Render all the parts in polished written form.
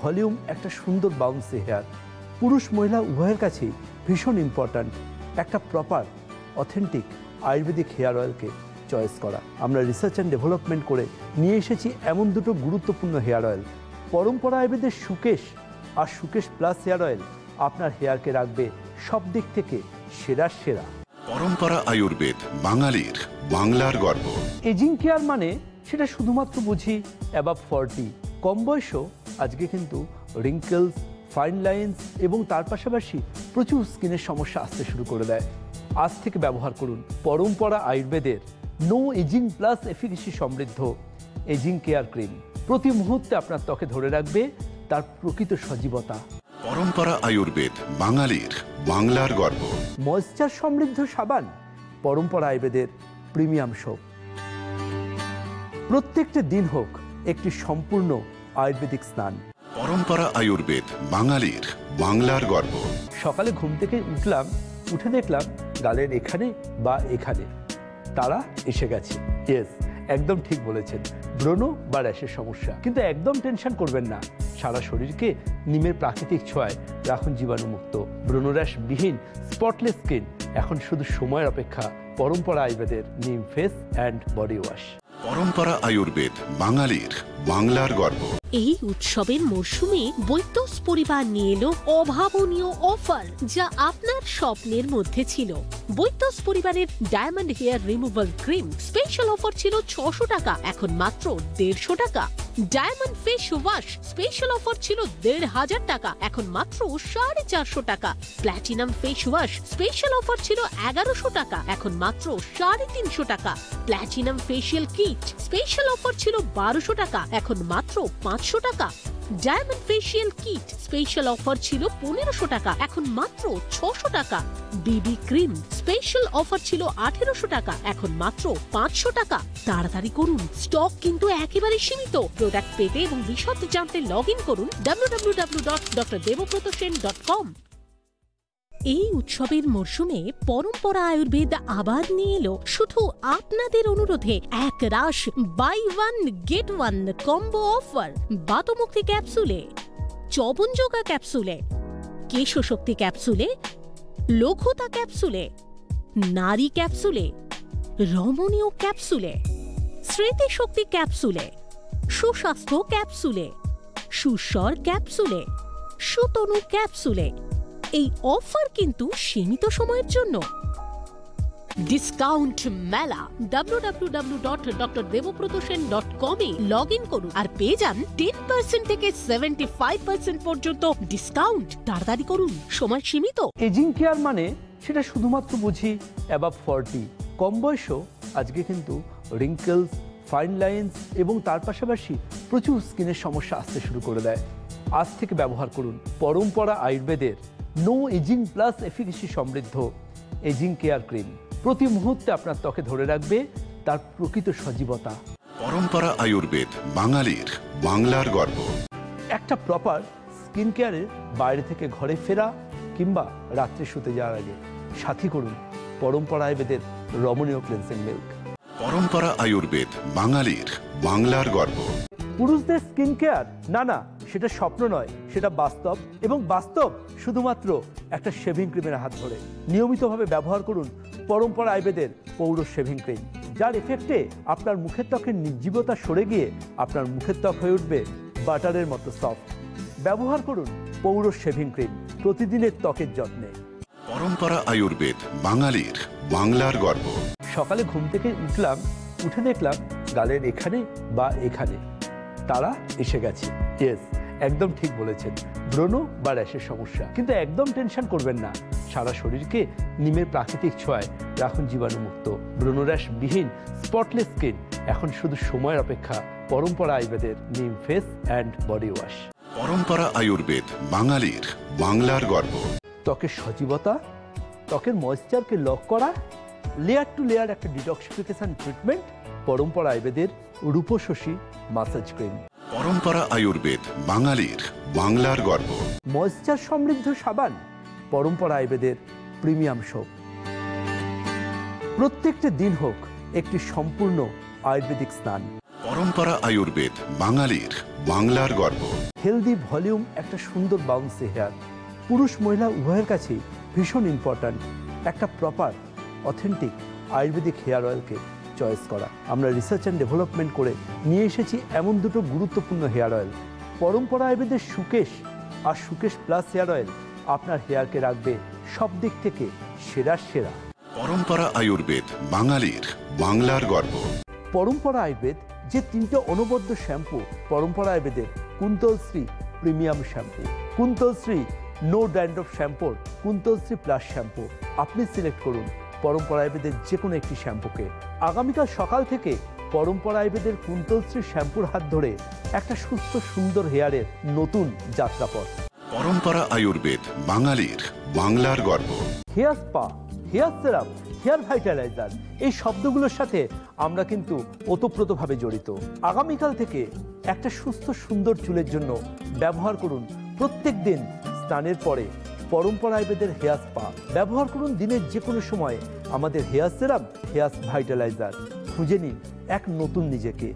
Volume, একটা সুন্দর bouncy hair. পুরুষ মহিলা উভয়ের কাছেই ভীষণ ইম্পর্ট্যান্ট একটা প্রপার অথেন্টিক আয়ুর্বেদিক হেয়ার অয়েলকে চয়েস করা। আমরা রিসার্চ অ্যান্ড ডেভেলপমেন্ট করে নিয়ে এসেছি এমন দুটো গুরুত্বপূর্ণ হেয়ার অয়েল। পরম্পরা আয়ুর্বেদের সুকেশ আর সুকেশ প্লাস হেয়ার অয়েল আপনার হেয়ারকে রাখবে সব দিক থেকে সেরার সেরা। পরম্পরা আয়ুর্বেদ, বাঙালির বাংলার গর্ব। এজিং কেয়ার মানে সেটা শুধুমাত্র বুঝি অ্যাবাভ 40, কম বয়সও আজকে কিন্তু রিঙ্কেলস, ফাইন লাইন্স এবং তার পাশাপাশি প্রচুর স্কিনের সমস্যা আসতে শুরু করে দেয়। আজ থেকে ব্যবহার করুন পরম্পরা আয়ুর্বেদের নো এজিং প্লাস এফিকেসি সমৃদ্ধ এজিং কেয়ার ক্রিম। প্রতি মুহূর্তে আপনার ত্বকে ধরে রাখবে তার প্রকৃত সজীবতা। পরম্পরা আয়ুর্বেদ, বাঙালির বাংলার গর্ব। ময়েশ্চার সমৃদ্ধ সাবান পরম্পরা আয়ুর্বেদের প্রিমিয়াম সোপ। প্রত্যেকটা দিন হোক একটি সম্পূর্ণ আয়ুর্বেদিক স্নান। পরম্পরা আয়ুর্বেদ, বাঙালির বাংলার গর্ব। সকালে ঘুম থেকে উঠলাম, উঠে দেখলাম গালের এখানে বা এখানে তারা এসে গেছে। ইয়েস, একদম ঠিক বলেছেন, ব্রণ বা র্যাশের সমস্যা। কিন্তু একদম টেনশন করবেন না, সারা শরীরকে নিমের প্রাকৃতিক ছোঁয়ায় রাখুন জীবাণুমুক্ত। ব্রণরাশ বিহীন স্পটলেস স্কিন এখন শুধু সময়ের অপেক্ষা। পরম্পরা আয়ুর্বেদের নিম ফেস অ্যান্ড বডি ওয়াশ। পরম্পরা আয়ুর্বেদ, বাঙালির বাংলার গর্ব। এই উৎসবের মরশুমে বৈদ্যস পরিবার নিয়ে এলো অভাবনীয় অফার, যা আপনার স্বপ্নের মধ্যে ছিল। বৈদ্যস পরিবারের diamond hair removal cream special offer ছিল 600 টাকা, এখন মাত্র 150 টাকা। Diamond face wash special offer ছিল 1500 টাকা, এখন মাত্র 450 টাকা। Platinum face wash special offer ছিল 1100 টাকা, এখন মাত্র 350 টাকা। Platinum facial kit special offer ছিল 1200 টাকা, এখন মাত্র 500 টাকা। Diamond facial kit special offer ছিল 1500 টাকা, এখন মাত্র 600 টাকা। বিবি ক্রিম স্পেশাল অফার ছিল 1800 টাকা, এখন মাত্র 500 টাকা। তাড়াতাড়ি করুন, স্টক কিন্তু একেবারে সীমিত। প্রোডাক্ট পেতে এবং বিশদ জানতে লগ ইন করুন www.drdebabratasen.com। এই উৎসবের মরশুমে পরম্পরা আয়ুর্বেদ আবার নিয়ে এলো শুধু আপনাদের অনুরোধে এক রাশ buy one get one combo offer. বাতমুক্তি ক্যাপসুলে, চবনযোগা ক্যাপসুলে, কেশশক্তি ক্যাপসুলে, লঘুতা ক্যাপসুলে, নারী ক্যাপসুলে, রমণীয় ক্যাপসুলে, স্মৃতিশক্তি ক্যাপসুলে, সুস্বাস্থ্য ক্যাপসুলে, সুস্বর ক্যাপসুলে, সুতনু ক্যাপসুলে। এই অফার কিন্তু সীমিত সময়ের জন্য। ডিসকাউন্ট মেলা www.drdebabratasen.com এ লগ ইন করুন আর পেয়ে যান 10% থেকে 75% পর্যন্ত ডিসকাউন্ট। তাড়াতাড়ি করুন, সময় সীমিত। এজিং কেয়ার মানে সেটা শুধুমাত্র বুঝি অ্যাবাভ 40, কম বয়সও আজকে কিন্তু রিঙ্কেলস, ফাইন লাইন্স এবং তার পাশাপাশি প্রচুর স্কিনের সমস্যা আসতে শুরু করে দেয়। আজ থেকে ব্যবহার করুন পরম্পরা আয়ুর্বেদের নো এজিং প্লাস এফিকেসি সমৃদ্ধ এজিং কেয়ার ক্রিম। প্রতি মুহূর্তে আপনার ত্বকে ধরে রাখবে তার প্রকৃত সজীবতা। পরম্পরা আয়ুর্বেদ, বাঙালির বাংলার গর্ব। একটা প্রপার স্কিন কেয়ারের বাইরে থেকে ঘরে ফেরা কিংবা রাত্রে শুতে যাওয়ার আগে সাথী করুন পরম্পরা আয়ুর্বেদের রমণীয় ক্লেন্সিং মিল্ক। পরম্পরা আয়ুর্বেদ, বাঙালির বাংলার গর্ব। পুরুষদের স্কিন কেয়ার না, সেটা স্বপ্ন নয়, সেটা বাস্তব। এবং বাস্তব শুধুমাত্র একটা শেভিং ক্রিমের হাত ধরে। নিয়মিতভাবে ব্যবহার করুন পরম্পরা আয়ুর্বেদের পৌর শেভিং ক্রিম, যার এফেক্টে আপনার মুখের ত্বকের নির্জীবতা সরে গিয়ে আপনার মুখের ত্বক হয়ে উঠবে বাটারের মতো সফট। ব্যবহার করুন পৌর শেভিং ক্রিম প্রতিদিনের ত্বকের যত্নে। পরম্পরা আয়ুর্বেদ, বাঙালির বাংলার গর্ব। সকালে ঘুম থেকে উঠলাম, উঠে দেখলাম গালের এখানে বা এখানে তারা এসে গেছে। ইয়েস, একদম ঠিক বলেছেন, ব্রণ বা র্যাশের সমস্যা। কিন্তু একদম টেনশন করবেন না, সারা শরীরকে নিমের প্রাকৃতিক ছোঁয়ায় রাখুন জীবাণুমুক্ত। ব্রণরাশ বিহীন স্পটলেস স্কিন এখন শুধু সময়ের অপেক্ষা। পরম্পরা আয়ুর্বেদের নিম ফেস অ্যান্ড বডি ওয়াশ। পরম্পরা আয়ুর্বেদ, বাঙালির বাংলার গর্ব। ত্বকের সজীবতা, ত্বকের ময়েশ্চারকে লক করা, লেয়ার টু লেয়ার একটা ডিটক্সিফিকেশন ট্রিটমেন্ট। পরম্পরা আয়ুর্বেদের রূপশশী মাসাজ ক্রিম। পরম্পরা আয়ুর্বেদ, বাঙালির বাংলার গর্ব। ময়েশ্চার সমৃদ্ধ সাবান পরম্পরা আয়ুর্বেদের প্রিমিয়াম সোপ। প্রত্যেকটা দিন হোক একটি সম্পূর্ণ আয়ুর্বেদিক স্নান। পরম্পরা আয়ুর্বেদ বাঙালির বাংলার গর্ব। হেলদি ভলিউম, একটা সুন্দর বাউন্সি হেয়ার, পুরুষ মহিলা উভয়ের কাছেই ভীষণ ইম্পর্ট্যান্ট একটা প্রপার অথেন্টিক আয়ুর্বেদিক হেয়ার অয়েলকে চয়েস করা। আমরা রিসার্চ অ্যান্ড ডেভেলপমেন্ট করে নিয়ে এসেছি এমন দুটো গুরুত্বপূর্ণ হেয়ার অয়েল। পরম্পরা আয়ুর্বেদের সুকেশ আর সুকেশ প্লাস হেয়ার অয়েল আপনার হেয়ারকে রাখবে সব দিক থেকে সেরা সেরা। পরম্পরা আয়ুর্বেদ বাঙালির বাংলার গর্ব। পরম্পরা আয়ুর্বেদ যে তিনটে অনবদ্য শ্যাম্পু, পরম্পরা আয়ুর্বেদের কুন্তলশ্রী প্রিমিয়াম শ্যাম্পু, কুন্তলশ্রী নো ড্যান্ড্রফ শ্যাম্পুর, কুন্তলশ্রী প্লাস শ্যাম্পু, আপনি সিলেক্ট করুন পরম্পরা আয়ুর্বেদের যে কোনো একটি শ্যাম্পুকে। আগামীকাল সকাল থেকে পরম্পরা আয়ুর্বেদের কুন্তলশ্রী শ্যাম্পুর হাত ধরে একটা সুস্থ সুন্দর হেয়ারের নতুন যাত্রাপথ। পরম্পরা আয়ুর্বেদ বাঙালির বাংলার গর্ব। হেয়ার স্পা, হেয়ার সেরাম, হেয়ার ভাইটালাইজার, এই শব্দগুলোর সাথে আমরা কিন্তু ওতপ্রোতভাবে জড়িত। আগামীকাল থেকে একটা সুস্থ সুন্দর চুলের জন্য ব্যবহার করুন প্রত্যেক দিন স্নানের পরে পরম্পরা আয়ুর্বেদের হেয়ার স্পা। ব্যবহার করুন দিনের যে কোনো সময় আমাদের হেয়ার সেরাম, হেয়ার ভাইটালাইজার। খুঁজে নিন এক নতুন নিজেকে।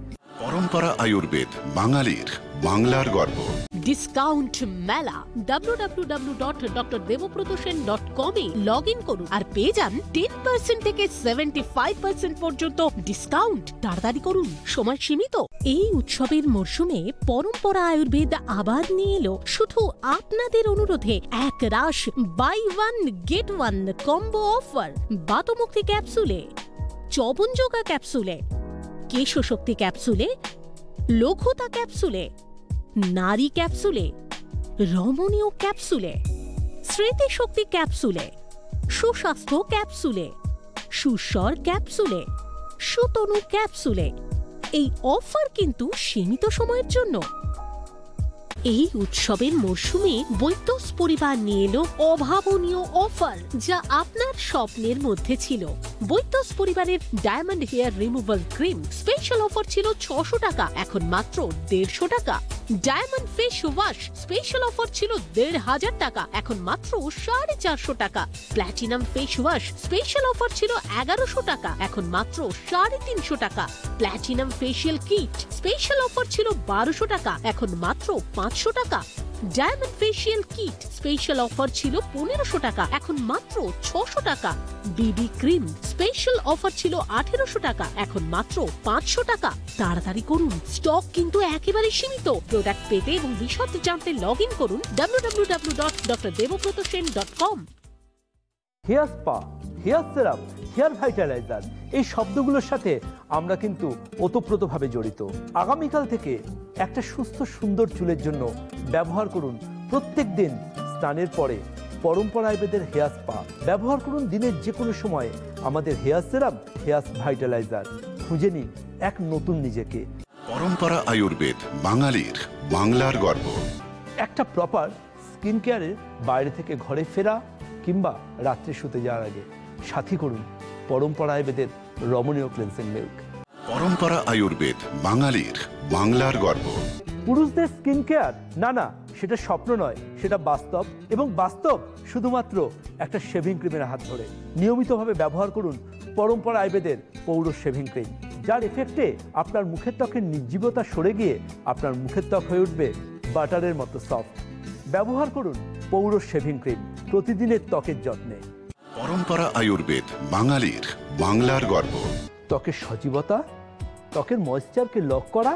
পরম্পরা আয়ুর্বেদ বাঙালির বাংলার গর্ব। ডিসকাউন্ট মেলা www.drdevoprotoshen.com এ লগ ইন করুন আর পেয়ে যান 10% থেকে 75% পর্যন্ত ডিসকাউন্ট। তাড়াতাড়ি করুন, সময় সীমিত। এই উৎসবের মরশুমে পরম্পরা আয়ুর্বেদ আবার নিয়ে এলো শুধু আপনাদের অনুরোধে এক রাশ buy one get one combo offer. বাতমুক্তি ক্যাপসুলে, চবনযোগা ক্যাপসুলে, কেশশক্তি ক্যাপসুলে, লঘুতা ক্যাপসুলে, নারী ক্যাপসুলে, রমণীয় ক্যাপসুলে, স্মৃতিশক্তি ক্যাপসুলে, সুস্বাস্থ্য ক্যাপসুলে, সুস্বর ক্যাপসুলে, সুতনু ক্যাপসুলে। এই অফার কিন্তু সীমিত সময়ের জন্য। এই উৎসবের মরশুমে বৈদ্যস পরিবার নিয়ে এলো অভাবনীয় অফার, যা আপনার স্বপ্নের মধ্যে ছিল। বৈদ্যস পরিবারের diamond hair removal cream special offer ছিল 600 টাকা, এখন মাত্র 150 টাকা। Diamond face wash special offer ছিল 1500 টাকা, এখন মাত্র 450 টাকা। Platinum face wash special offer ছিল 1100 টাকা, এখন মাত্র 350 টাকা। Platinum facial kit special offer ছিল 1200 টাকা, এখন মাত্র 500 টাকা। Diamond facial kit special offer ছিল 1500 টাকা, এখন মাত্র 600 টাকা। বিবি ক্রিম স্পেশাল অফার ছিল 1800 টাকা, এখন মাত্র 500 টাকা। তাড়াতাড়ি করুন, স্টক কিন্তু একেবারে সীমিত। প্রোডাক্ট পেতে এবং বিশদ জানতে লগ ইন করুন www.drdevoprotoshen.com। হেয়ার স্পা, হেয়ার সেরাম, হেয়ার ভাইটালাইজার, এই শব্দগুলোর সাথে আমরা কিন্তু ওতপ্রোতভাবে জড়িত। আগামীকাল থেকে একটা সুস্থ সুন্দর চুলের জন্য ব্যবহার করুন প্রত্যেক দিন স্নানের পরে পরম্পরা আয়ুর্বেদের হেয়ার স্পা। ব্যবহার করুন দিনের যে কোনো সময় আমাদের হেয়ার সেরাম, হেয়ার ভাইটালাইজার। খুঁজে নিন এক নতুন নিজেকে। পরম্পরা আয়ুর্বেদ বাঙালির বাংলার গর্ব। একটা প্রপার স্কিন কেয়ারের বাইরে থেকে ঘরে ফেরা কিংবা রাত্রে শুতে যাওয়ার আগে সাথী করুন পরম্পরা আয়ুর্বেদের রমণীয় ক্লেন্সিং মিল্ক। পরম্পরা আয়ুর্বেদ বাঙালির বাংলার গর্ব। পুরুষদের স্কিন কেয়ার, না না, সেটা স্বপ্ন নয়, সেটা বাস্তব। এবং বাস্তব শুধুমাত্র একটা শেভিং ক্রিমের হাত ধরে। নিয়মিতভাবে ব্যবহার করুন পরম্পরা আয়ুর্বেদের পৌর শেভিং ক্রিম, যার এফেক্টে আপনার মুখের ত্বকের নির্জীবতা সরে গিয়ে আপনার মুখের ত্বক হয়ে উঠবে বাটারের মতো সফট। ব্যবহার করুন পৌর শেভিং ক্রিম প্রতিদিনের ত্বকের যত্নে। পরম্পরা আয়ুর্বেদ বাঙালির বাংলার গর্ব। ত্বকের সজীবতা, ত্বকের ময়েশ্চারকে লক করা,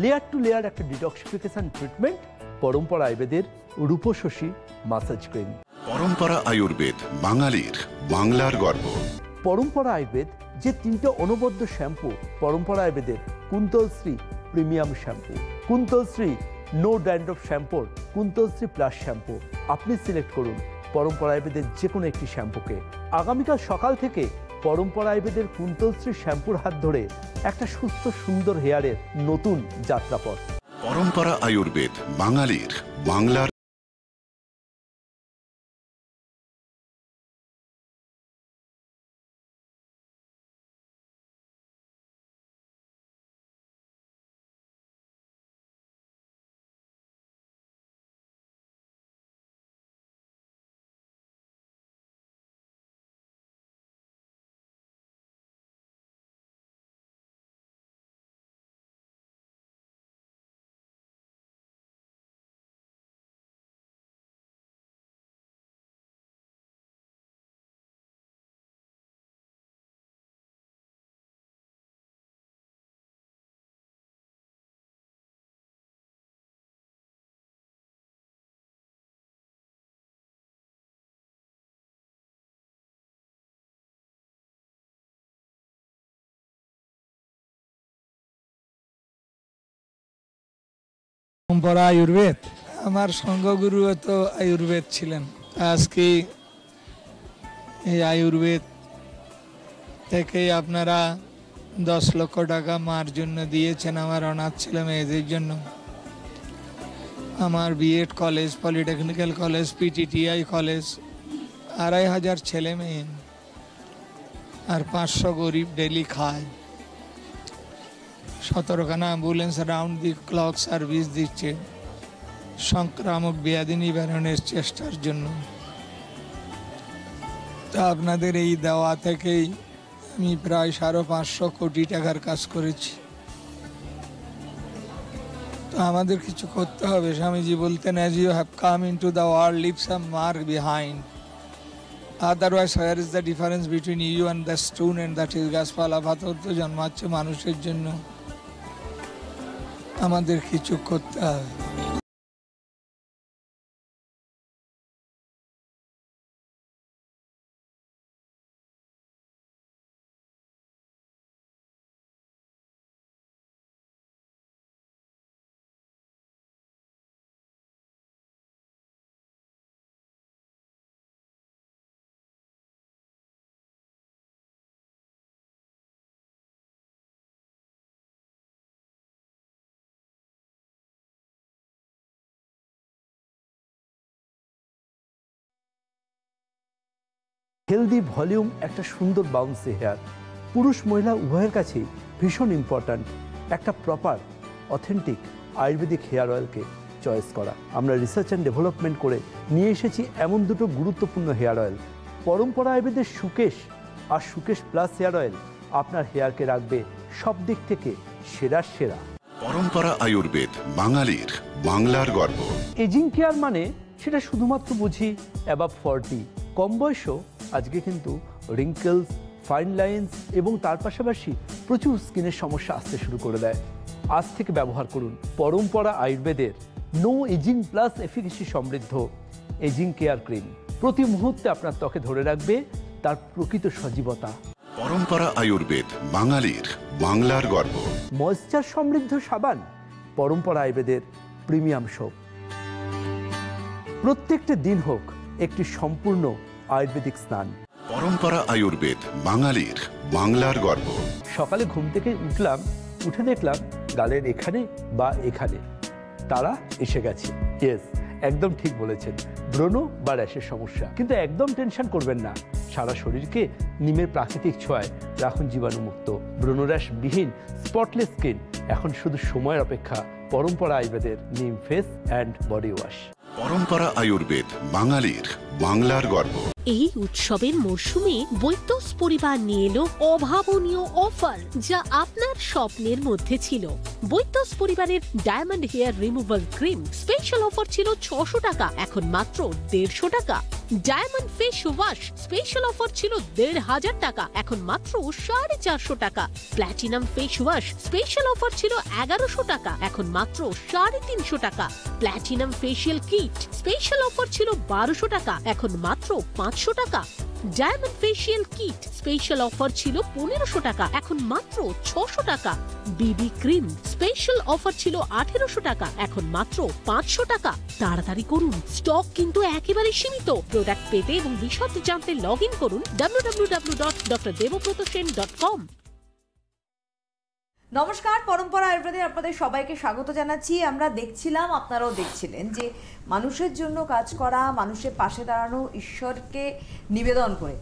লেয়ার টু লেয়ার একটা ডিটক্সিফিকেশন ট্রিটমেন্ট, পরম্পরা আয়ুর্বেদের রূপশশী মাসাজ ক্রিম। পরম্পরা আয়ুর্বেদ বাঙালির বাংলার গর্ব। পরম্পরা আয়ুর্বেদ যে তিনটে অনবদ্য শ্যাম্পু, পরম্পরা আয়ুর্বেদের কুন্তলশ্রী প্রিমিয়াম শ্যাম্পু, কুন্তলশ্রী নো ড্যান্ড্রফ শ্যাম্পুর, কুন্তলশ্রী প্লাস শ্যাম্পু, আপনি সিলেক্ট করুন পরম্পরা আয়ুর্বেদের যে কোনো একটি শ্যাম্পুকে। আগামীকাল সকাল থেকে পরম্পরা আয়ুর্বেদের কুন্তলশ্রী শ্যাম্পুর হাত ধরে একটা সুস্থ সুন্দর হেয়ারের নতুন যাত্রাপথ। পরম্পরা আয়ুর্বেদ বাঙালির বাংলার পরম্পরা আয়ুর্বেদ, আমার সঙ্গগুরু তো আয়ুর্বেদ ছিলেন। আজকে এই আয়ুর্বেদ থেকে আপনারা 10 লক্ষ টাকা মার জন্য দিয়েছেন আমার অনাথ ছেলে মেয়েদের জন্য। আমার BEd college, polytechnical college, PTTI college, 2500 ছেলে মেয়ে আর 500 গরিব ডেলি খায়। 17খানা ambulance round the clock service দিচ্ছে সংক্রামক ব্যাধি নিবারণের চেষ্টার জন্য। তা আপনাদের এই দেওয়া থেকেই আমি প্রায় 550 কোটি টাকার কাজ করেছি। তো আমাদের কিছু করতে হবে। স্বামীজি বলতেন, as you have come into the world leave some mark behind, otherwise where is the difference between you and the student that is গাছপালা পাথর তো জন্মাচ্ছে মানুষের জন্য। আমাদের কিছু করতে হবে। হেলদি ভলিউম, একটা সুন্দর বাউন্সি হেয়ার পুরুষ মহিলা উভয়ের কাছেই ভীষণ ইম্পর্ট্যান্ট। একটা প্রপার অথেন্টিক আয়ুর্বেদিক হেয়ার অয়েলকে চয়েস করা। আমরা রিসার্চ অ্যান্ড ডেভেলপমেন্ট করে নিয়ে এসেছি এমন দুটো গুরুত্বপূর্ণ হেয়ার অয়েল। পরম্পরা আয়ুর্বেদের সুকেশ আর সুকেশ প্লাস হেয়ার অয়েল আপনার হেয়ারকে রাখবে সব দিক থেকে সেরা। পরম্পরা আয়ুর্বেদ, বাঙালির বাংলার গর্ব। এজিং কেয়ার মানে সেটা শুধুমাত্র বুঝি অ্যাবাভ 40, কম বয়সও আজকে কিন্তু রিঙ্কেলস, ফাইন লাইন্স এবং তার পাশাপাশি প্রচুর স্কিনের সমস্যা আসতে শুরু করে দেয়। আজ থেকে ব্যবহার করুন পরম্পরা আয়ুর্বেদের নো এজিং প্লাস এফিকেসি সমৃদ্ধ এজিং কেয়ার ক্রিম। প্রতি মুহূর্তে আপনার ত্বকে ধরে রাখবে তার প্রকৃত সজীবতা। পরম্পরা আয়ুর্বেদ, বাঙালির বাংলার গর্ব। ময়েশ্চার সমৃদ্ধ সাবান পরম্পরা আয়ুর্বেদের প্রিমিয়াম সোপ। প্রত্যেকটা দিন হোক একটি সম্পূর্ণ আয়ুর্বেদিক স্নান। পরম্পরা আয়ুর্বেদ, বাঙালির বাংলার গর্ব। সকালে ঘুম থেকে উঠে দেখলাম গালের এখানে বা এখানে তারা এসে গেছে। ইয়েস, একদম ঠিক বলেছেন, ব্রণ বা র্যাশের সমস্যা। কিন্তু একদম টেনশন করবেন না, সারা শরীরকে নিমের প্রাকৃতিক ছোঁয়ায় রাখুন জীবাণুমুক্ত। ব্রণরাশ বিহীন স্পটলেস স্কিন এখন শুধু সময়ের অপেক্ষা। পরম্পরা আয়ুর্বেদের নিম ফেস অ্যান্ড বডি ওয়াশ। পরম্পরা আয়ুর্বেদ, বাঙালির বাংলার গর্ব। এই উৎসবের মরশুমে বৈত্যস পরিবার নিয়ে এলো অভাবনীয় অফার, যা আপনার স্বপ্নের মধ্যে ছিল। বৈত্যস পরিবারের diamond hair removal cream special offer ছিল 600 টাকা, এখন মাত্র 150 টাকা। Diamond face wash special offer ছিল 1500 টাকা, এখন মাত্র 450 টাকা। Platinum face wash special offer ছিল 1100 টাকা, এখন মাত্র 350 টাকা। Platinum facial kit special offer ছিল 1200 টাকা, এখন মাত্র 500 টাকা। Diamond facial kit special offer ছিল 1500 টাকা, এখন মাত্র 600 টাকা। বিবি ক্রিম স্পেশাল অফার ছিল 1800 টাকা, এখন মাত্র 500 টাকা। তাড়াতাড়ি করুন, স্টক কিন্তু একেবারে সীমিত। প্রোডাক্ট পেতে এবং বিশদ জানতে লগ ইন করুন www.drdevobratosen.com। নমস্কার, পরম্পরা আয়ুর্বেদে আপনাদের সবাইকে স্বাগত জানাচ্ছি। আমরা দেখছিলাম, আপনারাও দেখছিলেন যে মানুষের জন্য কাজ করা, মানুষের পাশে দাঁড়ানো, ঈশ্বরকে নিবেদন করে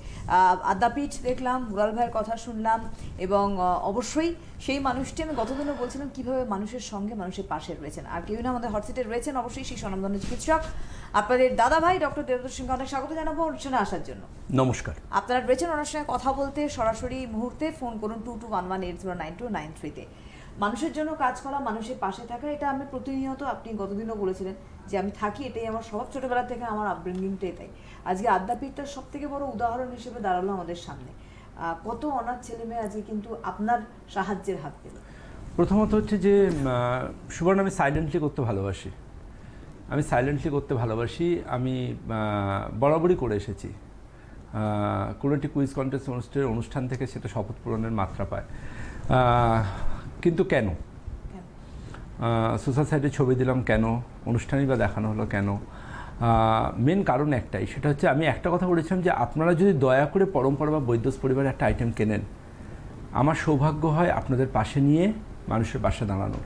আদ্যাপীঠ দেখলাম, মুরাল ভাইয়ের কথা শুনলাম এবং অবশ্যই সেই মানুষটি আমি গতদিনও বলছিলাম কীভাবে মানুষের সঙ্গে মানুষের পাশে রয়েছেন। আর কেউ না, আমাদের হটসিটে রয়েছেন অবশ্যই সেই স্বনামধন্য চিকিৎসক আপনাদের দাদা ভাই ডক্টর দেবব্রত সিংকে অনেক স্বাগত জানাবো অনুষ্ঠানে আসার জন্য। নমস্কার। আপনারা রয়েছেন ওনার সঙ্গে কথা বলতে। সরাসরি মুহূর্তে ফোন করুন 2211809293 মানুষের জন্য কাজ করা, মানুষের পাশে থাকা, এটা আমি প্রতিনিয়ত, আপনি গতদিনও বলেছিলেন যে আমি থাকি, এটাই আমার স্বভাব, ছোটবেলা থেকে আমার আপব্রিঙ্গিংটাই তাই। আজকে আদ্যাপীঠটার সব থেকে বড় উদাহরণ হিসেবে দাঁড়ালো আমাদের সামনে। কত অনাথ ছেলে মেয়ে আজকে কিন্তু আপনার সাহায্যের হাত পেল। প্রথমত হচ্ছে যে সুবর্ণ, আমি সাইলেন্টলি করতে ভালোবাসি। আমি বরাবরই করে এসেছি। কোনো একটি কুইজ কন্টেস্ট অনুষ্ঠান থেকে সেটা শপথ পূরণের মাত্রা পায়। কিন্তু কেন সোশ্যাল সাইটে ছবি দিলাম কেন, অনুষ্ঠানই বা দেখানো হলো কেন? মেন কারণ একটাই, সেটা হচ্ছে আমি একটা কথা বলেছিলাম যে আপনারা যদি দয়া করে পরম্পরা বা বৈদ্যস পরিবারের একটা আইটেম কেনেন, আমার সৌভাগ্য হয় আপনাদের পাশে নিয়ে মানুষের পাশে দাঁড়ানোর।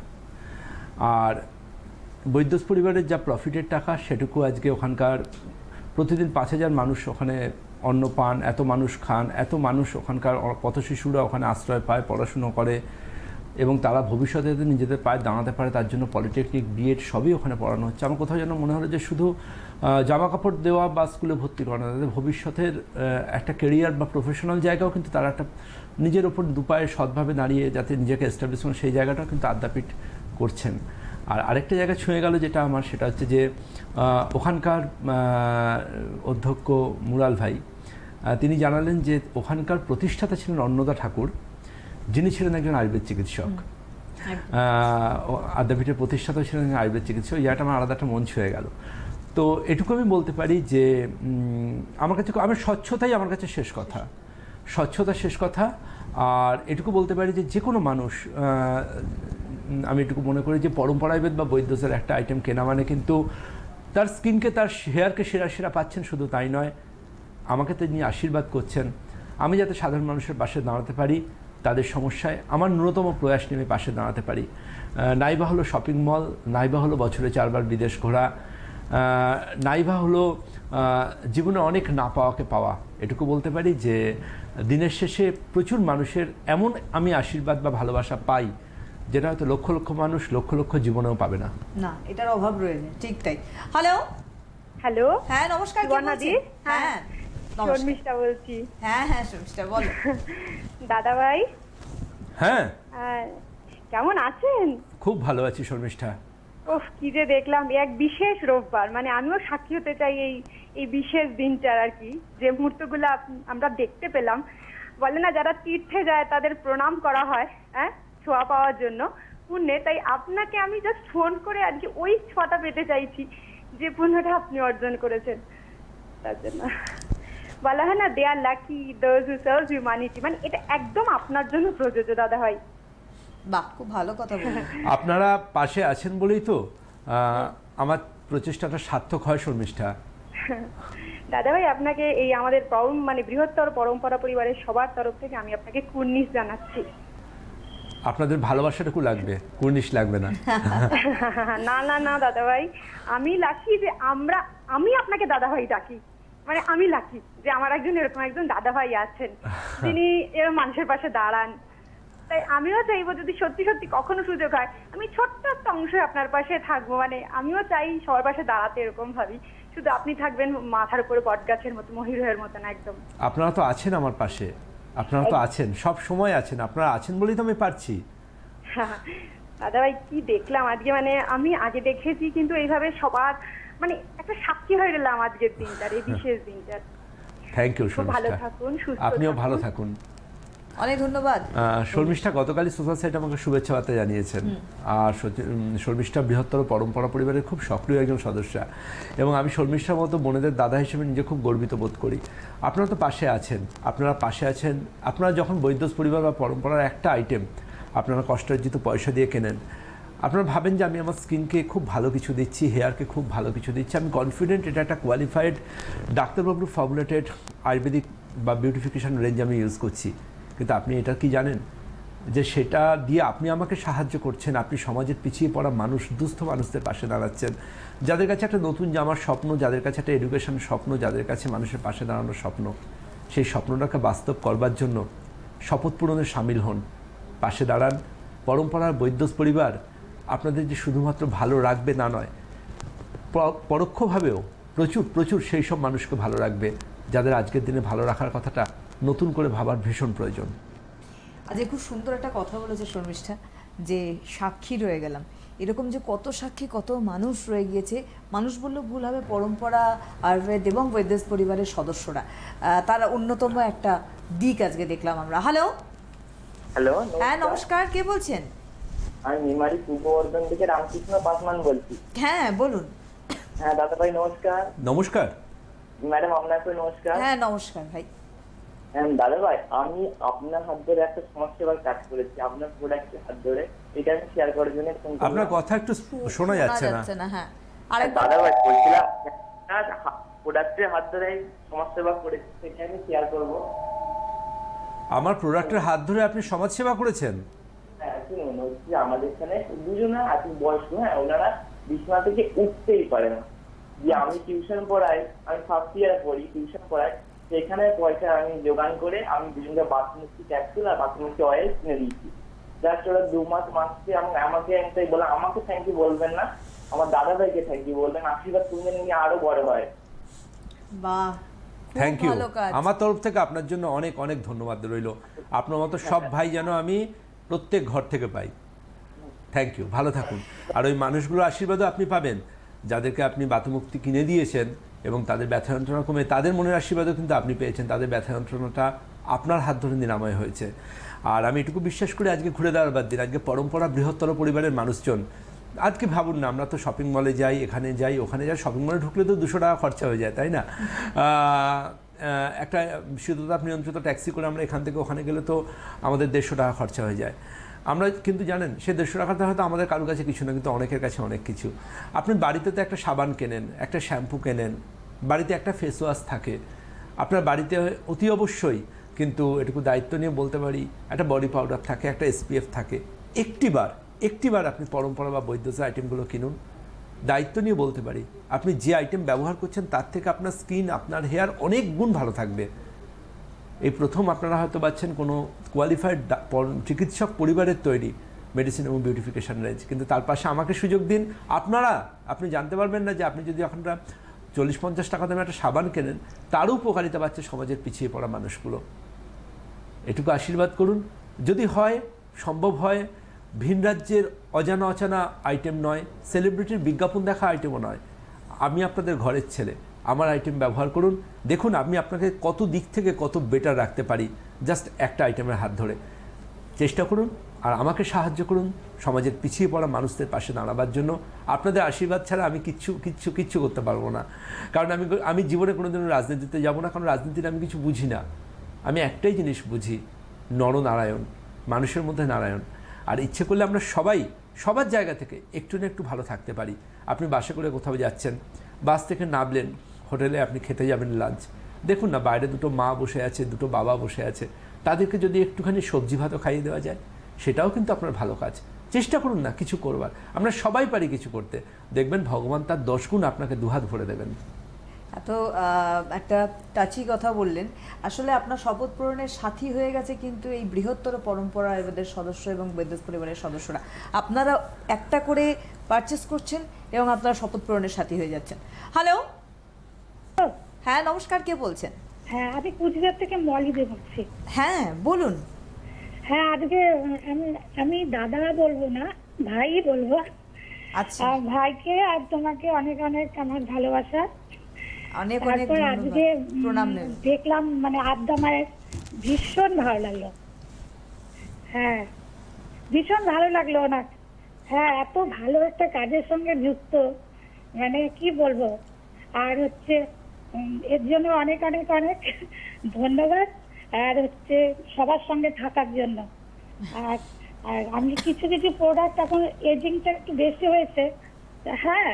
আর বৈদ্যস পরিবারের যা প্রফিটের টাকা সেটুকু আজকে ওখানকার প্রতিদিন 5,000 মানুষ ওখানে অন্ন পান, এত মানুষ খান, এত মানুষ ওখানকার পথ শিশুরা ওখানে আশ্রয় পায়, পড়াশুনো করে এবং তারা ভবিষ্যতে নিজেদের পায়ে দাঁড়াতে পারে তার জন্য পলিটেকনিক, বিএড সবই ওখানে পড়ানো হচ্ছে। আমার কোথাও যেন মনে হলো যে শুধু জামা কাপড় দেওয়া বা স্কুলে ভর্তি করানো, তাদের ভবিষ্যতের একটা কেরিয়ার বা প্রফেশনাল জায়গাও কিন্তু তারা একটা নিজের ওপর দুপায়ে সৎভাবে দাঁড়িয়ে যাতে নিজেকে এস্টাবলিশমেন্ট, সেই জায়গাটাও কিন্তু আদ্যাপীঠ করছেন। আর আরেকটা জায়গা ছুঁয়ে গেল যেটা আমার, সেটা হচ্ছে যে ওখানকার অধ্যক্ষ মুরাল ভাই তিনি জানালেন যে ওখানকার প্রতিষ্ঠাতা ছিলেন অন্নদা ঠাকুর, যিনি ছিলেন একজন আয়ুর্বেদ চিকিৎসক। আদ্যাপীঠের প্রতিষ্ঠাতা ছিলেন আয়ুর্বেদ চিকিৎসক। ইয়াটা আমার আলাদা একটা মন ছুঁয়ে গেল। তো এটুকু আমি বলতে পারি যে আমার কাছে স্বচ্ছতাই আমার কাছে শেষ কথা, স্বচ্ছতা শেষ কথা। আর এটুকু বলতে পারি যে যে কোনো মানুষ, আমি এটুকু মনে করি যে পরম্পরা আয়ুর্বেদ বা বৈদ্যসের একটা আইটেম কেনা মানে কিন্তু তার স্কিনকে, তার হেয়ারকে সেরা পাচ্ছেন, শুধু তাই নয়, আমাকে তিনি আশীর্বাদ করছেন আমি যাতে সাধারণ মানুষের পাশে দাঁড়াতে পারি, তাদের সমস্যায় আমার ন্যূনতম প্রয়াস নিয়ে পাশে দাঁড়াতে পারি। নাইবা হলো শপিং মল, নাইবা হলো বছরে 4 বার বিদেশ ঘোরা, নাইবা হলো জীবনে অনেক না পাওয়াকে পাওয়া। এটুকু বলতে পারি যে দিনের শেষে প্রচুর মানুষের এমন আমি আশীর্বাদ বা ভালোবাসা পাই যেটা হয়তো লক্ষ লক্ষ মানুষ লক্ষ লক্ষ জীবনেও পাবে না। না, এটার অভাব রয়েছে, ঠিক তাই। হ্যালো হ্যালো, হ্যাঁ নমস্কার, কে বলছেন? হ্যাঁ শর্মিষ্ঠা বলছি। হ্যাঁ হ্যাঁ শর্মিষ্ঠা বলো। দাদা ভাই, হ্যাঁ কেমন আছেন? খুব ভালো আছি শর্মিষ্ঠা। ওহ, কি যে দেখলাম এক বিশেষ রোববার, মানে আমিও সাক্ষী হতে চাই এই বিশেষ দিনটার আর কি, যে মুহূর্তগুলো আমরা দেখতে পেলাম। বলে না যারা তীর্থে যায় তাদের প্রণাম করা হয়, হ্যাঁ, ছোঁয়া পাওয়ার জন্য পুণ্যে। তাই আপনাকে আমি জাস্ট ফোন করে আজকে ওই ছোঁয়াটা পেতে চাইছি যে পুণ্যটা আপনি অর্জন করেছেন। তার জন্য বলা হয় না, they are lucky those who serve humanity, মানে এটা একদম আপনার জন্য প্রযোজ্য দাদা ভাই। বাহ, খুব ভালো কথা বললেন। আপনারা পাশে আছেন বলেই তো আমার প্রচেষ্টাটা সার্থক হয় শর্মিষ্ঠা। দাদা ভাই, আপনাকে এই আমাদের মানে বৃহত্তর পরম্পরা পরিবারের সবার তরফ থেকে আমি আপনাকে কুর্নিশ জানাচ্ছি। আপনাদের ভালোবাসাটুকু লাগবে, কুর্নিশ লাগবে না। না না না দাদা ভাই, আমি লাকি যে আমি আপনাকে দাদা ভাই ডাকি, মানে আমি লাকি যে আমার এরকম একজন দাদা ভাই আছেন যিনি এরকম মানুষের পাশে দাঁড়ান। তাই আমিও চাইবো যদি সত্যি সত্যি কখনো সুযোগ হয়, আমি ছোট্ট একটা অংশে আপনার পাশে থাকবো। মানে আমিও চাই সবার পাশে দাঁড়াতে, এরকম ভাবি। শুধু আপনি থাকবেন মাথার উপরে বট গাছের মতো, মহিরুহের মতন একদম। আপনারা তো আছেন আমার পাশে, আপনারা তো আছেন, সব সময় আছেন, আপনারা আছেন বলেই তো আমি পারছি। দাদা ভাই, কি দেখলাম আজকে, মানে আমি আগে দেখেছি কিন্তু এইভাবে সবার মানে একটা সাক্ষী হয়ে গেলাম আজকের দিনটার, এই বিশেষ দিনটার। থ্যাংক ইউ শর্মিষ্ঠা, ভালো থাকুন, সুস্থ আপনিও থাকুন। ভালো থাকুন। অনেক ধন্যবাদ শর্মিষ্ঠা। গতকালই সোশ্যাল সাইটে আমাকে শুভেচ্ছা বার্তা জানিয়েছেন। আর শর্মিষ্ঠা বৃহত্তর পরম্পরা পরিবারের খুব সক্রিয় একজন সদস্যা, এবং আমি শর্মিষ্ঠার মতো বোনেদের দাদা হিসেবে নিজে খুব গর্বিত বোধ করি। আপনারা তো পাশে আছেন, আপনারা পাশে আছেন। আপনারা যখন বৈদ্যস পরিবার বা পরম্পরার একটা আইটেম আপনারা কষ্টার্জিত পয়সা দিয়ে কেনেন, আপনারা ভাবেন যে আমি আমার স্কিনকে খুব ভালো কিছু দিচ্ছি, হেয়ারকে খুব ভালো কিছু দিচ্ছি, আমি কনফিডেন্ট এটা একটা কোয়ালিফাইড ডাক্তারবাবুর ফর্মুলেটেড আয়ুর্বেদিক বা বিউটিফিকেশন রেঞ্জ আমি ইউজ করছি। কিন্তু আপনি এটা কি জানেন যে সেটা দিয়ে আপনি আমাকে সাহায্য করছেন, আপনি সমাজের পিছিয়ে পড়া মানুষ, দুস্থ মানুষদের পাশে দাঁড়াচ্ছেন, যাদের কাছে একটা নতুন জামার স্বপ্ন, যাদের কাছে একটা এডুকেশনের স্বপ্ন, যাদের কাছে মানুষের পাশে দাঁড়ানোর স্বপ্ন, সেই স্বপ্নটাকে বাস্তব করবার জন্য শপথ পূরণে সামিল হন, পাশে দাঁড়ান। পরম্পরার বৈদ্যস পরিবার আপনাদের যে শুধুমাত্র ভালো রাখবে না নয়, পরোক্ষভাবেও প্রচুর প্রচুর সেই সব মানুষকে ভালো রাখবে যাদের আজকের দিনে ভালো রাখার কথাটা নতুন করে ভাবার ভীষণ প্রয়োজন। আজকে খুব সুন্দর একটা কথা বলেছে শর্মিষ্ঠা, যে সাক্ষী রয়ে গেলাম। এরকম যে কত সাক্ষী, কত মানুষ রয়ে গিয়েছে, মানুষ বললেও ভুল হবে, পরম্পরা আয়ুর্বেদ এবং বৈদ্যস পরিবারের সদস্যরা, তার অন্যতম একটা দিক আজকে দেখলাম আমরা। হ্যালো হ্যালো, হ্যাঁ নমস্কার, কে বলছেন? আমি মেমারি পূর্ব বর্ধমান থেকে রামকৃষ্ণ পাসওয়ান বলছি। হ্যাঁ বলুন। হ্যাঁ দাদা ভাই নমস্কার। নমস্কার ম্যাডাম আপনাকে নমস্কার। হ্যাঁ নমস্কার ভাই। হ্যাঁ দাদা ভাই, আমি আপনার হাত ধরে একটা সমাজসেবার কাজ করেছি, আপনার প্রোডাক্টের হাত ধরে। এটা আমি শেয়ার করার জন্য ফোন করলাম। আপনার কথা একটু শোনা যাচ্ছে না। হ্যাঁ আরেকবার দাদা ভাই বলছিলাম, প্রোডাক্টের হাত ধরে সমাজসেবা করেছি, সেটা আমি শেয়ার করবো। আমার প্রোডাক্টের হাত ধরে আপনি সমাজসেবা করেছেন? হ্যাঁ শুনুন, হচ্ছে আমাদের এখানে দুজনে আছে বয়স্ক, হ্যাঁ ওনারা বিছানা থেকে উঠতেই পারে না। যে আমি টিউশন পড়াই, আমি ফার্স্ট ইয়ারে পড়ি, টিউশন পড়াই, সেখানে পয়সা আমি জোগান করে আমি দুজনকে বাথরুমটি ক্যাপসুল আর বাথরুমটি অয়েল কিনে দিয়েছি। জাস্ট ওরা 2 মাস মাসে আমাকে বলে, আমাকে থ্যাংক ইউ বলবেন না, আমার দাদা ভাইকে থ্যাংক ইউ বলবেন, আশীর্বাদ করবেন, নিয়ে আরো বড় হয়। বাহ, থ্যাংক ইউ। ভালো কাজ। আমার তরফ থেকে আপনার জন্য অনেক অনেক ধন্যবাদ রইল। আপনার মতো সব ভাই যেন আমি প্রত্যেক ঘর থেকে পাই। থ্যাংক ইউ, ভালো থাকুন। আর ওই মানুষগুলোর আশীর্বাদও আপনি পাবেন যাদেরকে আপনি বাতুমুক্তি কিনে দিয়েছেন এবং তাদের ব্যথা যন্ত্রণা কমে, তাদের মনের আশীর্বাদও কিন্তু আপনি পেয়েছেন, তাদের ব্যথা যন্ত্রণাটা আপনার হাত ধরে নিরাময় হয়েছে। আর আমি এটুকু বিশ্বাস করি আজকে ঘুরে দাঁড়াবার দিন, আজকে পরম্পরা বৃহত্তর পরিবারের মানুষজন, আজকে ভাবুন না, আমরা তো শপিং মলে যাই, এখানে যাই, ওখানে যাই, শপিং মলে ঢুকলে তো 200 টাকা খরচা হয়ে যায়, তাই না? একটা শীততাপ নিয়ন্ত্রিত ট্যাক্সি করে আমরা এখান থেকে ওখানে গেলে তো আমাদের 150 টাকা খরচা হয়ে যায়। আমরা কিন্তু জানেন সে 150 টাকাতে হয়তো আমাদের কারোর কাছে কিছু না, কিন্তু অনেকের কাছে অনেক কিছু। আপনি বাড়িতে তো একটা সাবান কেনেন, একটা শ্যাম্পু কেনেন, বাড়িতে একটা ফেস ওয়াশ থাকে, আপনার বাড়িতে অতি অবশ্যই কিন্তু এটুকু দায়িত্ব নিয়ে বলতে পারি একটা বডি পাউডার থাকে, একটা SPF থাকে। একটিবার আপনি পরম্পরা বা বৈদ্যুতিক আইটেমগুলো কিনুন, দায়িত্ব নিয়ে বলতে পারি আপনি যে আইটেম ব্যবহার করছেন তার থেকে আপনার স্কিন, আপনার হেয়ার অনেক গুণ ভালো থাকবে। এই প্রথম আপনারা হয়তো পাচ্ছেন কোনো কোয়ালিফাইড চিকিৎসক পরিবারের তৈরি মেডিসিন এবং বিউটিফিকেশন রেঞ্জ, কিন্তু তার পাশে আমাকে সুযোগ দিন। আপনি জানতে পারবেন না যে আপনি যদি এখনটা 40-50 টাকা দামে একটা সাবান কেনেন, তারও উপকারিতা পাচ্ছে সমাজের পিছিয়ে পড়া মানুষগুলো। এটুকু আশীর্বাদ করুন। যদি হয়, সম্ভব হয়, ভিন রাজ্যের অজানা অচানা আইটেম নয়, সেলিব্রিটির বিজ্ঞাপন দেখা আইটেমও নয়, আমি আপনাদের ঘরের ছেলে, আমার আইটেম ব্যবহার করুন। দেখুন আমি আপনাকে কত দিক থেকে কত বেটার রাখতে পারি জাস্ট একটা আইটেমের হাত ধরে। চেষ্টা করুন আর আমাকে সাহায্য করুন সমাজের পিছিয়ে পড়া মানুষদের পাশে দাঁড়াবার জন্য। আপনাদের আশীর্বাদ ছাড়া আমি কিচ্ছু করতে পারবো না, কারণ আমি জীবনে কোনোদিনও রাজনীতিতে যাব না, কারণ রাজনীতির আমি কিছু বুঝি না। আমি একটাই জিনিস বুঝি, নরনারায়ণ, মানুষের মধ্যে নারায়ণ। আর ইচ্ছে করলে আমরা সবার জায়গা থেকে একটু না একটু ভালো থাকতে পারি। আপনি বাসে করে কোথাও যাচ্ছেন, বাস থেকে নামলেন, হোটেলে আপনি খেতে যাবেন লাঞ্চ, দেখুন না বাইরে 2 মা বসে আছে, 2 বাবা বসে আছে, তাদেরকে যদি একটুখানি সবজি ভাতও খাইয়ে দেওয়া যায়, সেটাও কিন্তু আপনার ভালো কাজ। চেষ্টা করুন না কিছু করবার, আমরা সবাই পারি কিছু করতে, দেখবেন ভগবান তার 10 গুণ আপনাকে দুহাত ভরে দেবেন। এত একটা টাচি কথা বললেন। আসলে আপনার শপথ পূরণের সাথী হয়ে গেছে কিন্তু এই বৃহত্তর পরম্পরা এদের সদস্য এবং বৈদ্যুতিক পরিবারের সদস্যরা। আপনারা একটা করে পারচেস করছেন এবং আপনারা শপথ পূরণের সাথী হয়ে যাচ্ছেন। হ্যালো, হ্যাঁ নমস্কার, কে বলছেন? হ্যাঁ, আমি কুচবিহার থেকে মলিদে বলছি। হ্যাঁ বলুন। হ্যাঁ, আজকে আমি দাদা বলবো না, ভাই বলবো। আচ্ছা, ভাইকে আর তোমাকে অনেক অনেক আমার ভালোবাসা। অনেক অনেক তারপর আজকে প্রণাম নেন। দেখলাম মানে আড্ডা মায়ের ভীষণ ভালো লাগলো। হ্যাঁ, ভীষণ ভালো লাগলো ওনার। হ্যাঁ, এত ভালো একটা কাজের সঙ্গে যুক্ত, মানে কি বলবো। আর হচ্ছে এর জন্য অনেক অনেক অনেক ধন্যবাদ। আর হচ্ছে সবার সঙ্গে থাকার জন্য। আর আমি কিছু প্রোডাক্ট এখন এজিংটা একটু বেশি হয়েছে, হ্যাঁ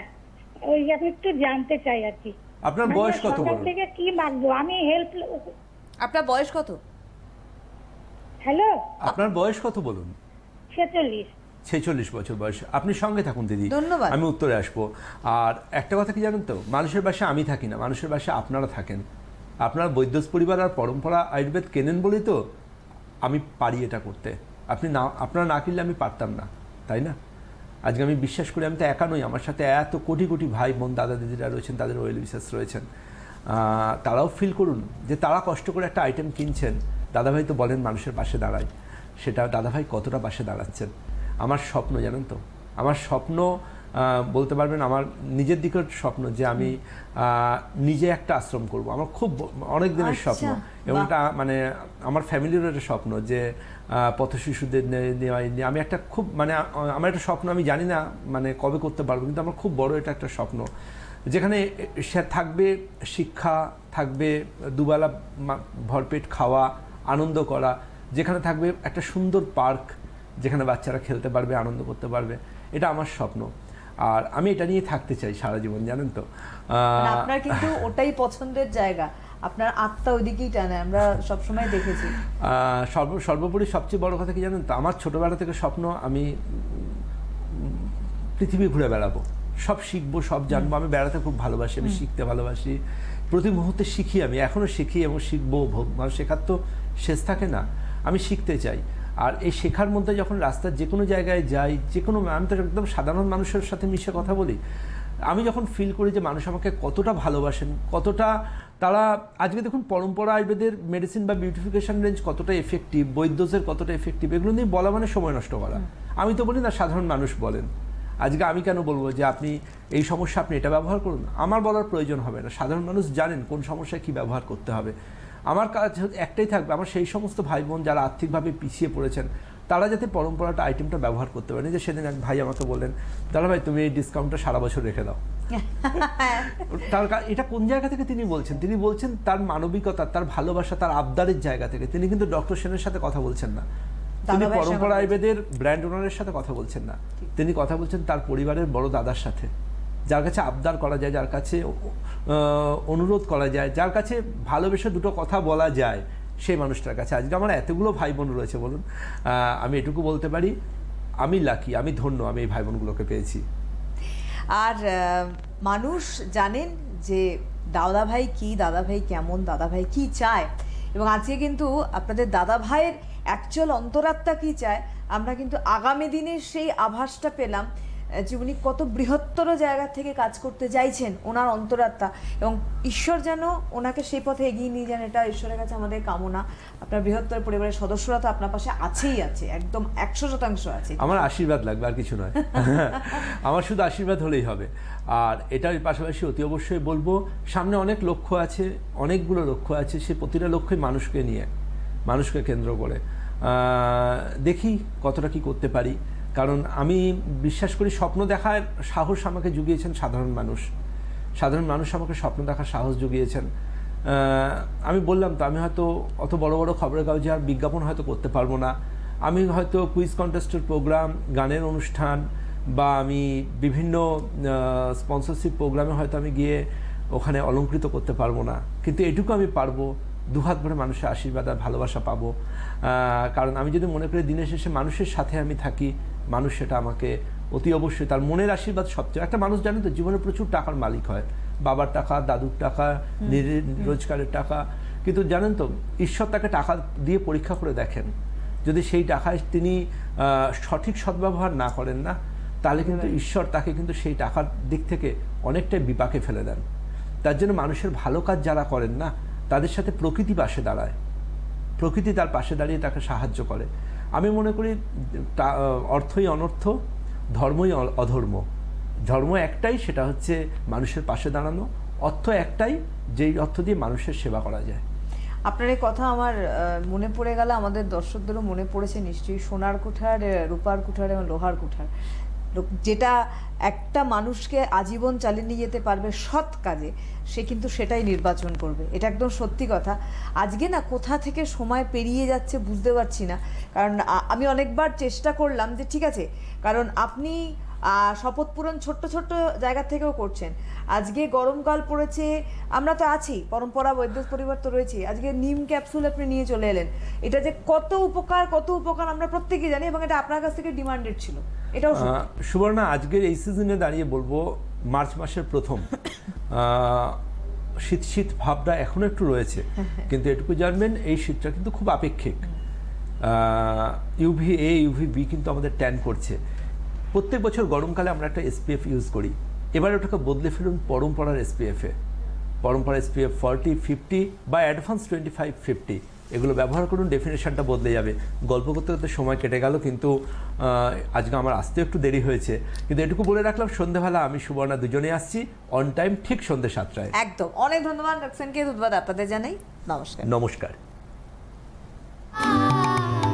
ওই আমি একটু জানতে চাই আর কি। আপনার বয়স কত বলুন? থেকে কি মাগবো আমি হেল্প। আপনার বয়স কত? হ্যালো, আপনার বয়স কত বলুন? 46 বছর বয়স। আপনি সঙ্গে থাকুন দিদি, ধন্যবাদ। আমি উত্তরে আসবো। আর একটা কথা কি জানেন তো, মানুষের বাসায় আমি থাকি না, মানুষের বাসায় আপনারা থাকেন। আপনার বৈদ্যুতিক পরিবার আর পরম্পরা আয়ুর্বেদ কেনেন বলেই তো আমি পারি এটা করতে। আপনারা না কিনলে আমি পারতাম না, তাই না? আজকে আমি বিশ্বাস করি আমি তো একা নই, আমার সাথে এত কোটি কোটি ভাই বোন দাদা দিদিরা রয়েছেন, তাদের ওয়েল উইশার্স রয়েছেন। তারাও ফিল করুন যে তারা কষ্ট করে একটা আইটেম কিনছেন, দাদাভাই তো বলেন মানুষের পাশে দাঁড়ায়, সেটা দাদাভাই কতটা পাশে দাঁড়াচ্ছেন। আমার স্বপ্ন জানেন তো, আমার স্বপ্ন বলতে পারবেন আমার নিজের দিকের স্বপ্ন যে আমি নিজে একটা আশ্রম করব। আমার খুব অনেক দিনের স্বপ্ন, এবং এটা মানে আমার ফ্যামিলিরও একটা স্বপ্ন যে পথ শিশুদের নিয়ে আমি একটা খুব মানে আমার একটা স্বপ্ন, আমি জানি না মানে কবে করতে পারবো, কিন্তু আমার খুব বড় এটা একটা স্বপ্ন যেখানে সে থাকবে শিক্ষা, থাকবে দুবেলা ভরপেট খাওয়া, আনন্দ করা, যেখানে থাকবে একটা সুন্দর পার্ক যেখানে বাচ্চারা খেলতে পারবে, আনন্দ করতে পারবে। এটা আমার স্বপ্ন, আর আমি এটা নিয়ে থাকতে চাই সারা জীবন, জানেন তো। আপনার কিন্তু ওটাই পছন্দের জায়গা, আপনার আত্মা ওইদিকেই টানে, আমরা সবসময় দেখেছি। সর্বোপরি সবচেয়ে বড় কথা কি জানেন তো, আমার ছোটবেলা থেকে স্বপ্ন আমি পৃথিবী ঘুরে বেড়াবো, সব শিখবো, সব জানবো। আমি বেড়াতে খুব ভালোবাসি, আমি শিখতে ভালোবাসি, প্রতি মুহূর্তে শিখি, আমি এখনও শিখি এবং শিখবো। মানে শেখার তো শেষ থাকে না, আমি শিখতে চাই। আর এই শেখার মধ্যে যখন রাস্তার যে কোনো জায়গায় যাই, যে কোনো, আমি তো একদম সাধারণ মানুষের সাথে মিশে কথা বলি, আমি যখন ফিল করি যে মানুষ আমাকে কতটা ভালোবাসেন, কতটা তারা, আজকে দেখুন পরম্পরা আয়ুর্বেদের মেডিসিন বা বিউটিফিকেশন রেঞ্জ কতটা এফেক্টিভ, বৈদ্যদের কতটা এফেক্টিভ, এগুলো নিয়ে বলা মানে সময় নষ্ট করা। আমি তো বলি না, সাধারণ মানুষ বলেন। আজকে আমি কেন বলবো যে আপনি এই সমস্যা আপনি এটা ব্যবহার করুন, আমার বলার প্রয়োজন হবে না। সাধারণ মানুষ জানেন কোন সমস্যায় কী ব্যবহার করতে হবে। আমার কাজ একটাই থাকবে, আমার সেই সমস্ত ভাই বোন যারা আর্থিকভাবে পিছিয়ে পড়েছেন, তারা যাতে পরম্পরাটা আইটেমটা ব্যবহার করতে পারেন। যে সেদিন এক ভাই আমাকে বললেন, দাদা ভাই তুমি এই ডিসকাউন্টটা সারা বছর রেখে দাও। তার এটা কোন জায়গা থেকে তিনি বলছেন? তিনি বলছেন তার মানবিকতা, তার ভালোবাসা, তার আবদারের জায়গা থেকে। তিনি কিন্তু ডক্টর সেনের সাথে কথা বলছেন না, তিনি পরম্পরা আয়ুর্বেদের ব্র্যান্ড ওনারের সাথে কথা বলছেন না, তিনি কথা বলছেন তার পরিবারের বড় দাদার সাথে, যার কাছে আবদার করা যায়, যার কাছে অনুরোধ করা যায়, যার কাছে ভালোবেসে দুটো কথা বলা যায়, সেই মানুষটার কাছে। আজকে আমার এতগুলো ভাই বোন রয়েছে, বলুন, আমি এটুকু বলতে পারি আমি লাকি, আমি ধন্য, আমি এই ভাই বোনগুলোকে পেয়েছি। আর মানুষ জানেন যে দাদা ভাই কি, দাদা ভাই কেমন, দাদা ভাই কি চায়, এবং আজকে কিন্তু আপনাদের দাদা ভাইয়ের অ্যাকচুয়াল অন্তরাত্মা কি চায় আমরা কিন্তু আগামী দিনে সেই আভাসটা পেলাম, যে উনি কত বৃহত্তর জায়গা থেকে কাজ করতে চাইছেন, ওনার অন্তরাত্মা, এবং ঈশ্বর যেন ওনাকে সেই পথে এগিয়ে নিয়ে যান, এটা ঈশ্বরের কাছে আমাদের কামনা। আপনার বৃহত্তর পরিবারের সদস্যরা তো আপনার পাশে আছেই আছে, একদম 100% আছে। আমার আশীর্বাদ লাগবে, আর কিছু নয়। আমার শুধু আশীর্বাদ হলেই হবে। আর এটার পাশাপাশি অতি অবশ্যই বলবো, সামনে অনেক লক্ষ্য আছে, অনেকগুলো লক্ষ্য আছে, সে প্রতিটা লক্ষ্যই মানুষকে নিয়ে, মানুষকে কেন্দ্র করে। দেখি কতটা কি করতে পারি, কারণ আমি বিশ্বাস করি স্বপ্ন দেখার সাহস আমাকে জুগিয়েছেন সাধারণ মানুষ। সাধারণ মানুষ আমাকে স্বপ্ন দেখার সাহস জুগিয়েছেন। আমি বললাম তো, আমি হয়তো অত বড় বড় খবরের কাগজে আর বিজ্ঞাপন হয়তো করতে পারবো না, আমি হয়তো কুইজ কন্টেস্টের প্রোগ্রাম, গানের অনুষ্ঠান, বা আমি বিভিন্ন স্পন্সরশিপ প্রোগ্রামে হয়তো আমি গিয়ে ওখানে অলঙ্কৃত করতে পারবো না, কিন্তু এটুকু আমি পারবো, দুহাত ভরে মানুষের আশীর্বাদ আর ভালোবাসা পাবো। কারণ আমি যদি মনে করি দিনের শেষে মানুষের সাথে আমি থাকি, মানুষ সেটা আমাকে অতি অবশ্যই, তার মনের আশীর্বাদ সবচেয়ে। একটা মানুষ জানেন তো জীবনে প্রচুর টাকার মালিক হয়, বাবার টাকা, দাদুর টাকা, নিজের রোজগারের টাকা, কিন্তু জানেন তো ঈশ্বর তাকে টাকা দিয়ে পরীক্ষা করে দেখেন, যদি সেই টাকায় তিনি সঠিক সদ্ব্যবহার না করেন না, তাহলে কিন্তু ঈশ্বর তাকে কিন্তু সেই টাকার দিক থেকে অনেকটাই বিপাকে ফেলে দেন। তার জন্য মানুষের ভালো কাজ যারা করেন না, তাদের সাথে প্রকৃতি পাশে দাঁড়ায়, প্রকৃতি তার পাশে দাঁড়িয়ে তাকে সাহায্য করে। আমি মনে করি অর্থই অনর্থ, ধর্মই অধর্ম। ধর্ম একটাই, সেটা হচ্ছে মানুষের পাশে দাঁড়ানো, অর্থ একটাই, যেই অর্থ দিয়ে মানুষের সেবা করা যায়। আপনার এই কথা আমার মনে পড়ে গেল, আমাদের দর্শকদেরও মনে পড়েছে নিশ্চয়ই, সোনার কুঠার, রূপার কুঠার এবং লোহার কুঠার, যেটা একটা মানুষকে আজীবন চালিয়ে নিয়ে যেতে পারবে সৎ কাজে, সে কিন্তু সেটাই নির্বাচন করবে। এটা একদম সত্যি কথা। আজকে না কোথা থেকে সময় পেরিয়ে যাচ্ছে বুঝতে পারছি না, কারণ আমি অনেকবার চেষ্টা করলাম যে ঠিক আছে, কারণ আপনি শপথ পূরণ ছোট্ট ছোট্ট জায়গা থেকেও করছেন। আজকে গরমকাল পড়েছে, আমরা তো আছি, পরম্পরা বৈদ্য পরিবার তো রয়েছে, আজকে নিম ক্যাপসুল আপনি নিয়ে চলে এলেন, এটা যে কত উপকার আমরা প্রত্যেকেই জানি, এবং এটা আপনার কাছ থেকে ডিমান্ডেড ছিল। এটাও সুবর্ণা, আজকের এই সিজনে দাঁড়িয়ে বলবো, মার্চ মাসের প্রথম, শীত শীত ভাবটা এখনো একটু রয়েছে, কিন্তু এটুকু জানবেন এই শীতটা কিন্তু খুব আপেক্ষিক। UVA UVB কিন্তু আমাদের ট্যান করছে। প্রত্যেক বছর গরমকালে আমরা একটা SPF ইউজ করি, এবার ওটাকে বদলে ফেলুন পরম্পরার SPF-এ। পরম্পরা SPF 40, 50 বা অ্যাডভান্স 25, 50 এগুলো ব্যবহার করুন, ডেফিনেশনটা বদলে যাবে। গল্প করতে করতে সময় কেটে গেল, কিন্তু আজকে আমার আসতে একটু দেরি হয়েছে, কিন্তু এটুকু বলে রাখলাম, সন্ধ্যেবেলা আমি সুবর্ণা দুজনে আসছি অন টাইম, ঠিক সন্ধ্যে 7টায়। একদম। অনেক ধন্যবাদ ডাক্তারকে, ধন্যবাদ আপনাদের জানাই। নমস্কার। নমস্কার।